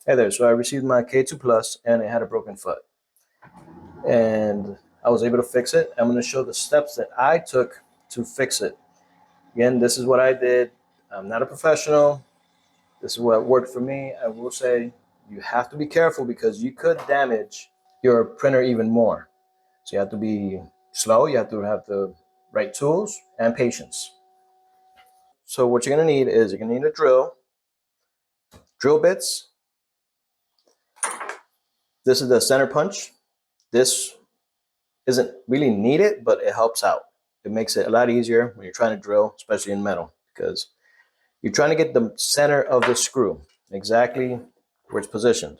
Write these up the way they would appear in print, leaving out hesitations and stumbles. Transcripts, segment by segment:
Hey there, so I received my K2 Plus and it had a broken foot. And I was able to fix it. I'm going to show the steps that I took to fix it. Again, this is what I did. I'm not a professional. This is what worked for me. I will say you have to be careful because you could damage your printer even more. So you have to be slow. You have to have the right tools and patience. So what you're going to need is you're going to need a drill bits. This is the center punch. This isn't really needed, but it helps out. It makes it a lot easier when you're trying to drill, especially in metal, because you're trying to get the center of the screw exactly where it's positioned.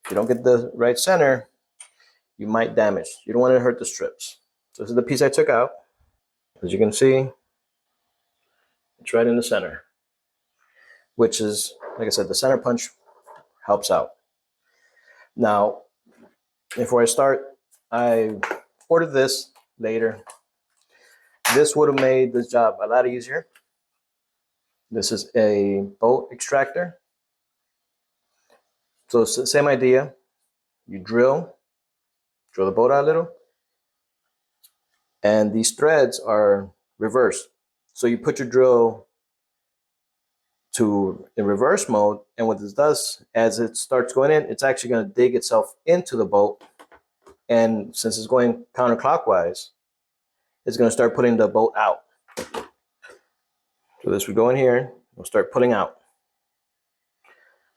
If you don't get the right center, you might damage. You don't want to hurt the strips. So this is the piece I took out. As you can see, it's right in the center, which is, like I said, the center punch helps out. Now, before I start, I ordered this later. This would have made this job a lot easier. This is a bolt extractor. So it's the same idea. You drill the bolt out a little, and these threads are reversed. So you put your drill in reverse mode, and what this does, as it starts going in, it's actually going to dig itself into the bolt. And since it's going counterclockwise, it's going to start putting the bolt out. So this would go in here, we'll start pulling out.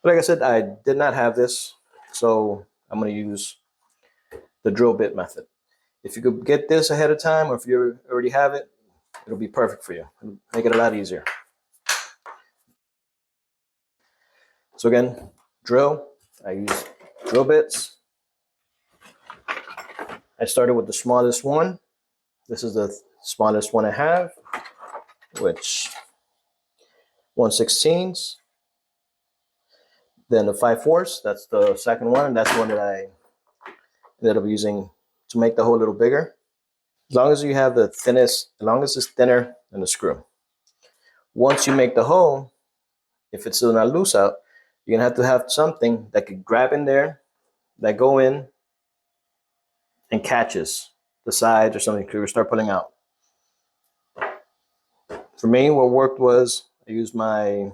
But like I said, I did not have this, so I'm going to use the drill bit method. If you could get this ahead of time, or if you already have it, it'll be perfect for you. It'll make it a lot easier. So again, drill. I use drill bits. I started with the smallest one. This is the smallest one I have, which 1/16. Then the 5/4, that's the second one, and that's the one that I ended up using to make the hole a little bigger. As long as you have the thinnest, as long as it's thinner than the screw. Once you make the hole, if it's still not loose out, you're gonna have to have something that could grab in there, that go in and catches the sides or something to start pulling out. For me, what worked was I used my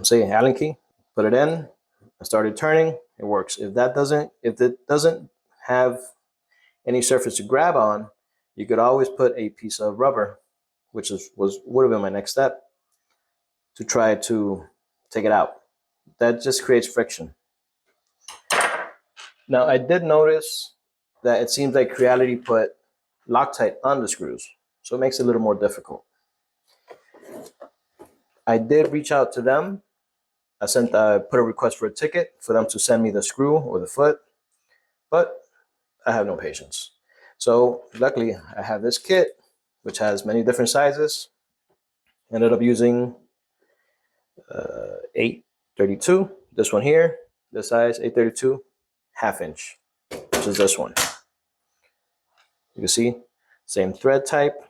say Allen key, put it in, I started turning, it works. If it doesn't have any surface to grab on, you could always put a piece of rubber, which would have been my next step, to try to take it out. That just creates friction. Now, I did notice that it seems like Creality put Loctite on the screws, so it makes it a little more difficult. I did reach out to them. I put a request for a ticket for them to send me the screw or the foot, but I have no patience. So luckily, I have this kit, which has many different sizes. Ended up using 832. This one here, this size, 832, 1/2 inch, which is this one. You can see, same thread type.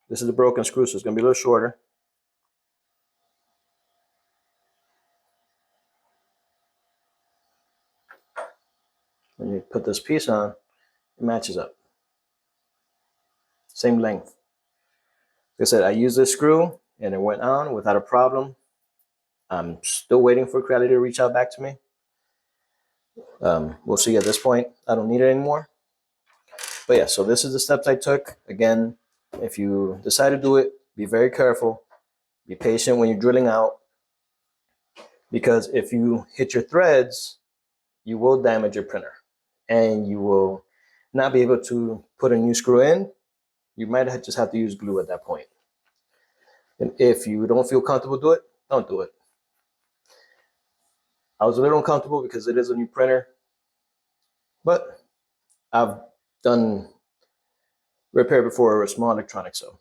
This is the broken screw, so it's gonna be a little shorter. When you put this piece on, it matches up. Same length. Like I said, I used this screw and it went on without a problem. I'm still waiting for Creality to reach out back to me. We'll see at this point. I don't need it anymore. But yeah, so this is the steps I took. Again, if you decide to do it, be very careful. Be patient when you're drilling out, because if you hit your threads, you will damage your printer and you will not be able to put a new screw in. You might just have to use glue at that point. And if you don't feel comfortable do it, don't do it. I was a little uncomfortable because it is a new printer, but I've done repair before with small electronics, so it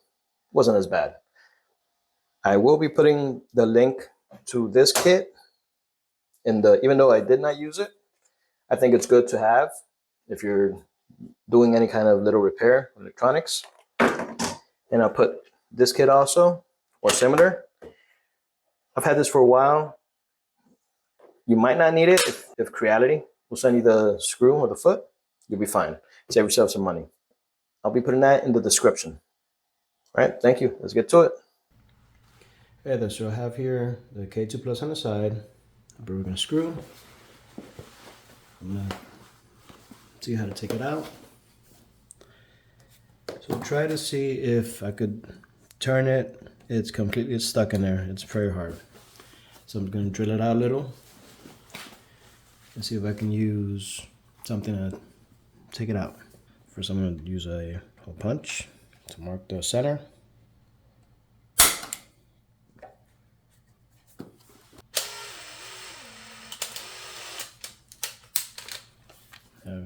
wasn't as bad. I will be putting the link to this kit even though I did not use it, I think it's good to have if you're doing any kind of little repair with electronics. And I'll put this kit also, or similar. I've had this for a while. You might not need it if Creality will send you the screw or the foot. You'll be fine. Save yourself some money. I'll be putting that in the description. All right, thank you. Let's get to it. Okay, then, so I have here the K2 Plus on the side. We're going to screw. I'm going to see how to take it out. So try to see if I could turn it. It's completely stuck in there. It's very hard. So I'm going to drill it out a little and see if I can use something to take it out. First, I'm going to use a hole punch to mark the center. Have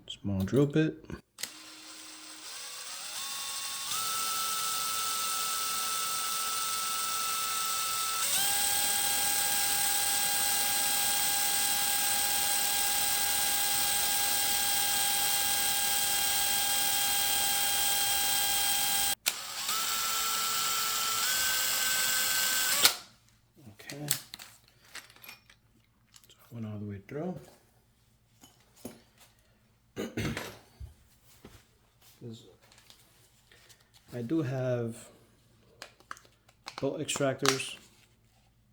a small drill bit. Okay, so I went all the way through. I do have bolt extractors,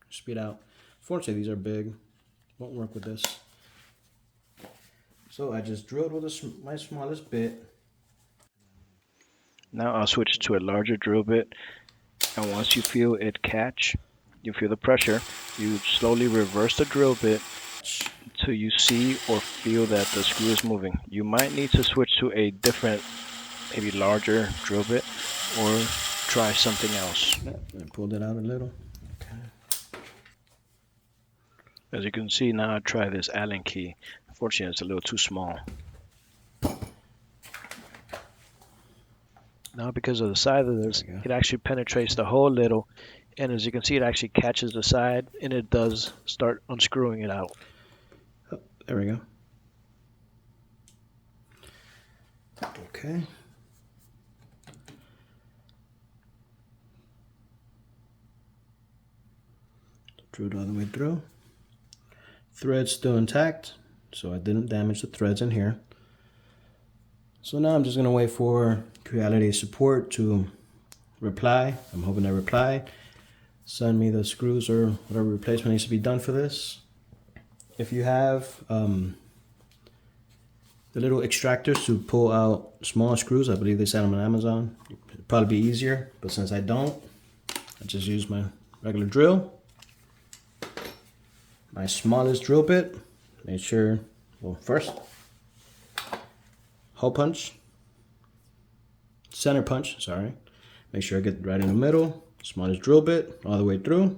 speed out. Fortunately, these are big, won't work with this. So I just drilled with my smallest bit. Now I'll switch to a larger drill bit, and once you feel it catch, you feel the pressure, you slowly reverse the drill bit until you see or feel that the screw is moving. You might need to switch to a different, maybe larger drill bit, or try something else. I pulled it out a little. Okay. As you can see, now I try this Allen key. Unfortunately, it's a little too small. Now, because of the size of this, it actually penetrates the hole a little, and as you can see, it actually catches the side, and it does start unscrewing it out. Oh, there we go. Okay. Drew it all the way through. Thread's still intact, so I didn't damage the threads in here. So now I'm just gonna wait for Creality support to reply. I'm hoping they reply. Send me the screws or whatever replacement needs to be done for this. If you have the little extractors to pull out small screws, I believe they sell them on Amazon. It'd probably be easier, but since I don't, I just use my regular drill. My smallest drill bit. Make sure, well, first, hole punch, center punch, sorry. Make sure I get right in the middle. Smallest drill bit, all the way through.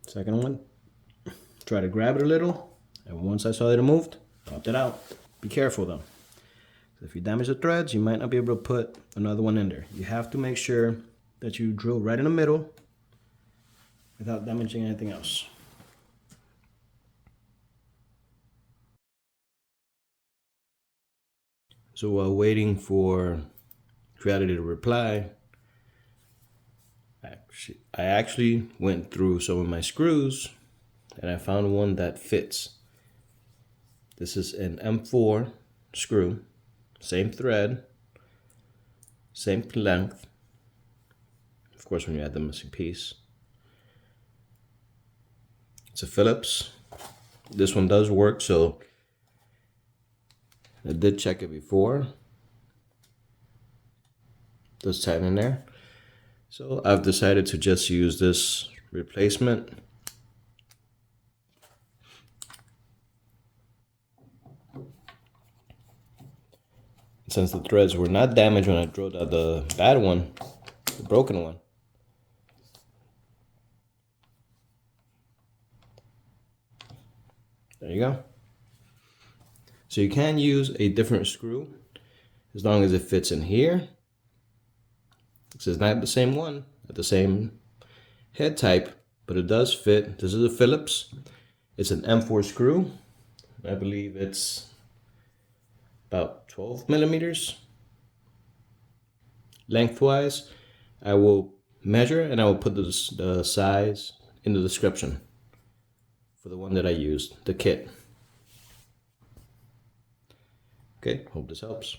Second one, try to grab it a little. And once I saw that it moved, popped it out. Be careful though. If you damage the threads, you might not be able to put another one in there. You have to make sure that you drill right in the middle without damaging anything else. So while waiting for Creality to reply, I actually went through some of my screws and I found one that fits. This is an M4 screw, same thread, same length. Of course, when you add the missing piece. It's a Phillips. This one does work, so I did check it before. Does tighten in there. So I've decided to just use this replacement. Since the threads were not damaged when I drilled out the bad one, the broken one. There you go. So you can use a different screw as long as it fits in here. This is not the same one, not the same head type, but it does fit. This is a Phillips. It's an M4 screw. I believe it's about 12 millimeters. Lengthwise, I will measure and I will put the size in the description for the one that I used, the kit. Okay, hope this helps.